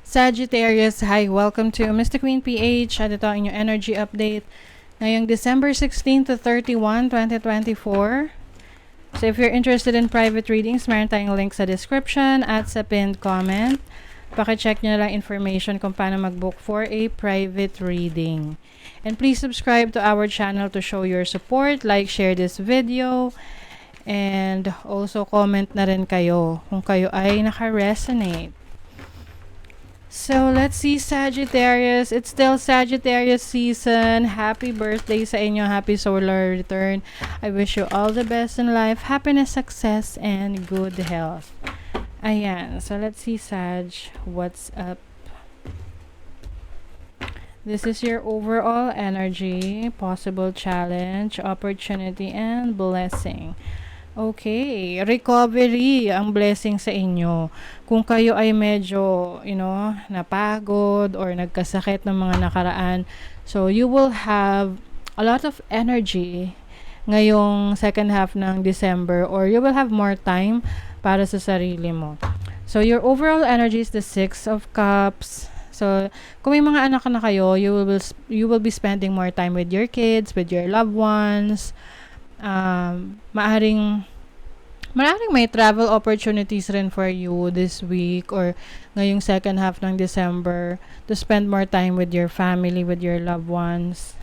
Sagittarius, hi! Welcome to Mr. Queen PH. At ito ang inyong energy update ngayong December 16 to 31, 2024. So if you're interested in private readings, meron tayong link sa description at sa pinned comment. Pakicheck nyo lang information kung paano mag-book for a private reading. And please subscribe to our channel to show your support. Like, share this video. And also comment na rin kayo kung kayo ay naka-resonate. So, let's see Sagittarius. It's still Sagittarius season. Happy birthday sa inyo. Happy solar return. I wish you all the best in life. Happiness, success, and good health. Ayan. So, let's see Sag. What's up? This is your overall energy, possible challenge, opportunity, and blessing. Okay, recovery ang blessing sa inyo. Kung kayo ay medyo, napagod or nagkasakit ng mga nakaraan, so you will have a lot of energy ngayong second half ng December, or you will have more time para sa sarili mo. So your overall energy is the 6 of Cups. So kung may mga anak na kayo, you will be spending more time with your kids, with your loved ones. Maaring may travel opportunities rin for you this week or ngayong second half ng December to spend more time with your family, with your loved ones.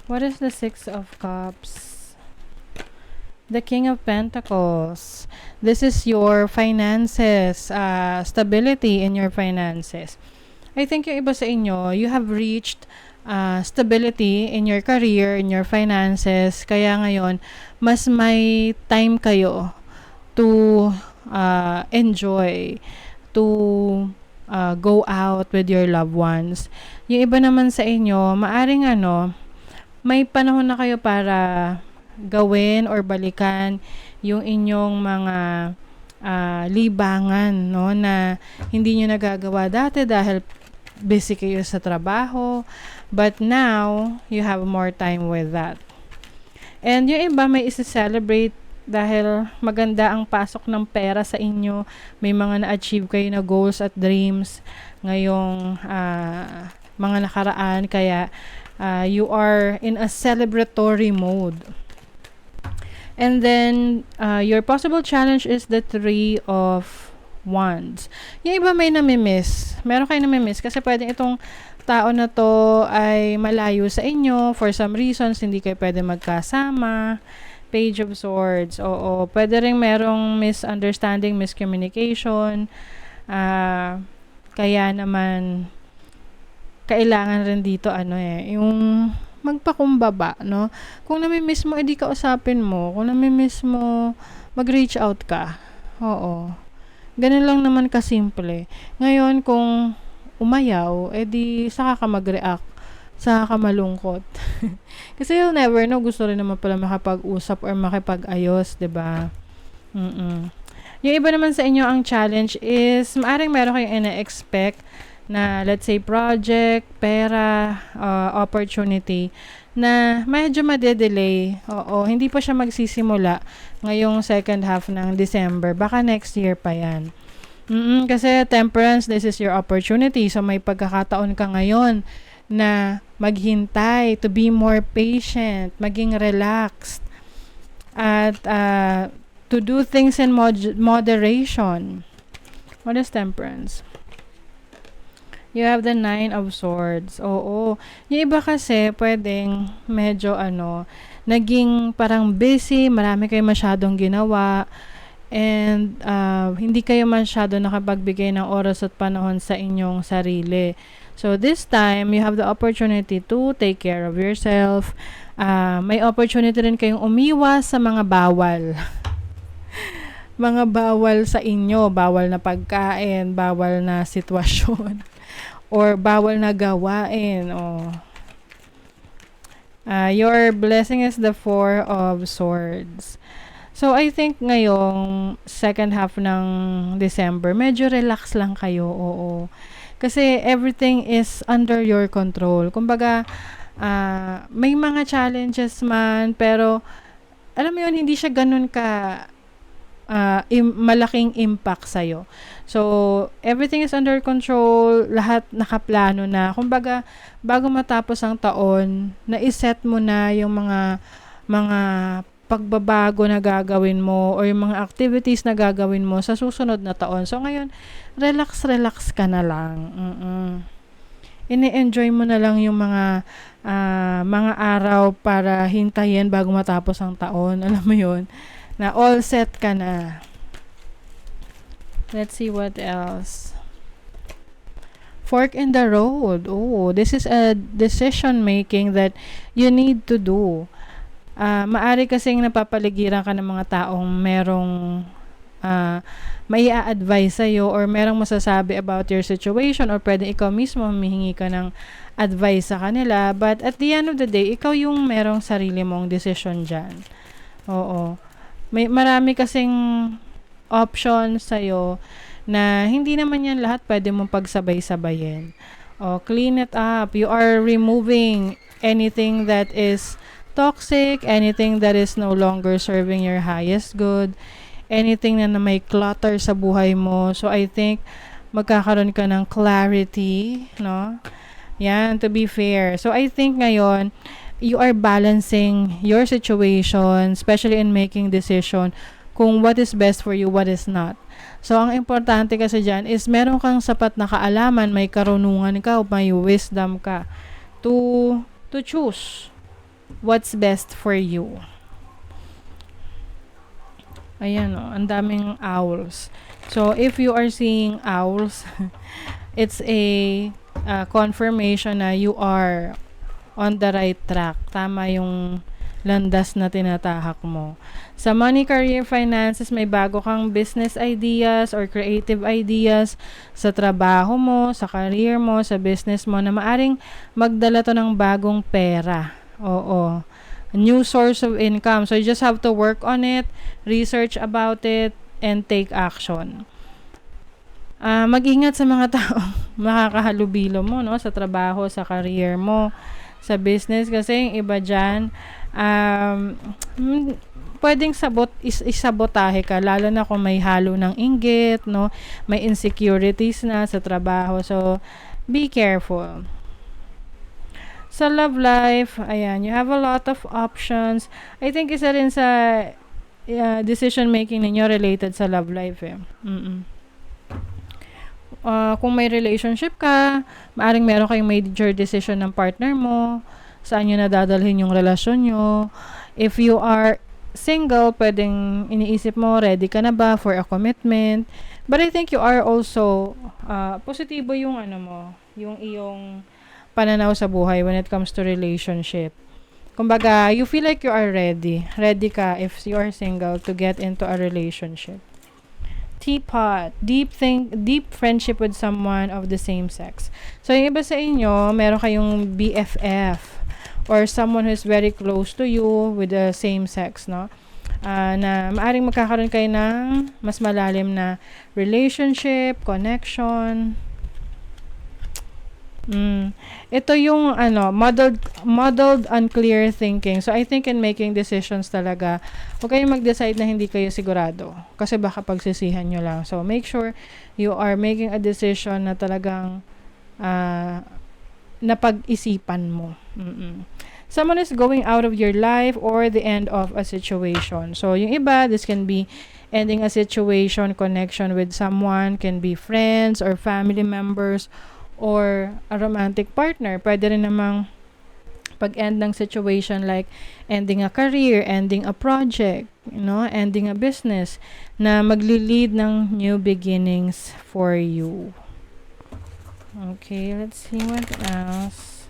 What is the 6 of Cups? The King of Pentacles. This is your finances, stability in your finances. I think yung iba sa inyo, you have reached stability in your career, in your finances. Kaya ngayon, mas may time kayo to enjoy, to go out with your loved ones. Yung iba naman sa inyo, maaring may panahon na kayo para gawin or balikan yung inyong mga libangan, no, na hindi nyo nagagawa dati dahil busy kayo sa trabaho, but now you have more time with that. And yung iba may isa-celebrate dahil maganda ang pasok ng pera sa inyo, may mga na-achieve kayo na goals at dreams ngayong mga nakaraan, kaya you are in a celebratory mode. And then your possible challenge is the 3 of Wands. Yung iba may namimiss. Meron kayo namimiss kasi pwedeng itong tao na to ay malayo sa inyo for some reasons, hindi kayo pwede magkasama. Page of Swords. Oo, pwede rin merong misunderstanding, miscommunication. Kaya naman kailangan rin dito yung magpakumbaba, no? Kung namimiss mo, edi kausapin mo. Kung namimiss mo, mag-reach out ka. Oo. Ganun lang naman kasimple. Ngayon, kung umayaw, edi saka ka mag-react, saka ka malungkot. Kasi you'll never know, gusto rin naman pala makapag-usap or makipag-ayos, diba? Yung iba naman sa inyo, ang challenge is, maaring meron kayong ina-expect na, let's say, project, pera, opportunity, na medyo madedelay. Oo, hindi pa siya magsisimula ngayong second half ng December. Baka next year pa yan. Kasi Temperance, this is your opportunity. So may pagkakataon ka ngayon na maghintay, to be more patient, maging relaxed, at to do things in moderation. What is Temperance? You have the 9 of Swords. Oo. Yung iba kasi, pwedeng medyo naging parang busy, marami kayo masyadong ginawa, and hindi kayo masyado nakapagbigay ng oras at panahon sa inyong sarili. So, this time, you have the opportunity to take care of yourself. May opportunity rin kayong umiwas sa mga bawal. Mga bawal sa inyo, bawal na pagkain, bawal na sitwasyon, or bawal na gawain. Your blessing is the 4 of Swords. So, I think ngayong second half ng December, medyo relax lang kayo. Oo. Kasi everything is under your control. Kumbaga, may mga challenges man, pero alam mo yun, hindi siya ganun malaking impact sa'yo. So, everything is under control, lahat nakaplano na. Kumbaga, bago matapos ang taon, na-set mo na yung mga pagbabago na gagawin mo or yung mga activities na gagawin mo sa susunod na taon. So, ngayon, relax ka na lang. Ini-enjoy mo na lang yung mga araw para hintayin bago matapos ang taon. Alam mo yun? Na all set ka na. Let's see what else. Fork in the road. Oh, this is a decision making that you need to do. Maari kasing napapaligiran ka ng mga taong merong may a-advise sa'yo or merong masasabi about your situation or pwede ikaw mismo humihingi ka ng advice sa kanila. But at the end of the day, ikaw yung merong sarili mong decision dyan. Oo. Marami kasing options sa'yo na hindi naman yan lahat pwede mong pagsabay-sabayin. Clean it up. You are removing anything that is toxic, anything that is no longer serving your highest good, anything na may clutter sa buhay mo. So, I think magkakaroon ka ng clarity, no? Yan, to be fair. So, I think ngayon, you are balancing your situation, especially in making decision, kung what is best for you, what is not. So, ang importante kasi dyan is meron kang sapat na kaalaman, may karunungan ka, may wisdom ka to choose what's best for you. Ayan ang daming owls. So, if you are seeing owls, it's a confirmation na you are on the right track. Tama yung landas na tinatahak mo. Sa money, career, finances, may bago kang business ideas or creative ideas sa trabaho mo, sa career mo, sa business mo na maaring magdala to ng bagong pera. Oo. A new source of income. So, you just have to work on it, research about it, and take action. Mag-ingat sa mga taong makakahalubilo mo, no? Sa trabaho, sa career mo, sa business. Kasi yung iba dyan, pwedeng isabotahe ka, lalo na kung may halo ng inggit, no? May insecurities na sa trabaho. So, be careful. Sa love life, ayan, you have a lot of options. I think isa rin sa decision making ninyo related sa love life kung may relationship ka, maaring meron kayong major decision ng partner mo, saan nyo nadadalhin yung relasyon nyo. If you are single, pwedeng iniisip mo, ready ka na ba for a commitment? But I think you are also, positibo yung yung iyong pananaw sa buhay when it comes to relationship. Kumbaga, you feel like you are ready. Ready ka if you are single to get into a relationship. Teapot, deep friendship with someone of the same sex. So, yung iba sa inyo, meron kayong BFF or someone who is very close to you with the same sex, no? Na maaring magkakaroon kayo ng mas malalim na relationship, connection. Ito yung modeled unclear thinking. So I think in making decisions talaga, huwag kayong mag-decide na hindi kayo sigurado kasi baka pagsisihan nyo lang. So make sure you are making a decision na talagang napag-isipan mo. Someone is going out of your life or the end of a situation. So yung iba, this can be ending a situation, connection with someone, can be friends or family members or a romantic partner. Pwede rin namang pag-end ng situation like ending a career, ending a project, ending a business na magli-lead ng new beginnings for you. Okay, let's see what else.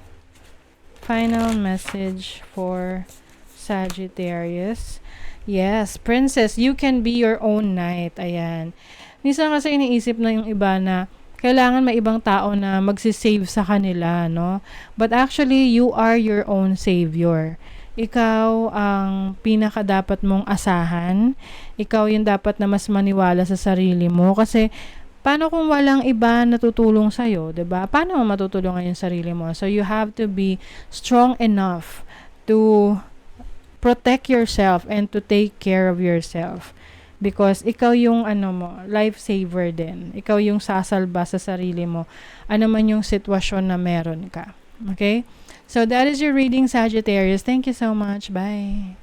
Final message for Sagittarius. Yes, Princess, you can be your own knight. Ayan. Minsan kasi iniisip na yung iba na kailangan may ibang tao na magsisave sa kanila, no? But actually, you are your own savior. Ikaw ang pinaka dapat mong asahan. Ikaw yung dapat na mas maniwala sa sarili mo. Kasi, paano kung walang iba na tutulong sa'yo, diba? Paano mo matutulungan yung sarili mo? So, you have to be strong enough to protect yourself and to take care of yourself. Because ikaw yung lifesaver din. Ikaw yung sasalba sa sarili mo. Ano man yung sitwasyon na meron ka. Okay? So that is your reading, Sagittarius. Thank you so much. Bye.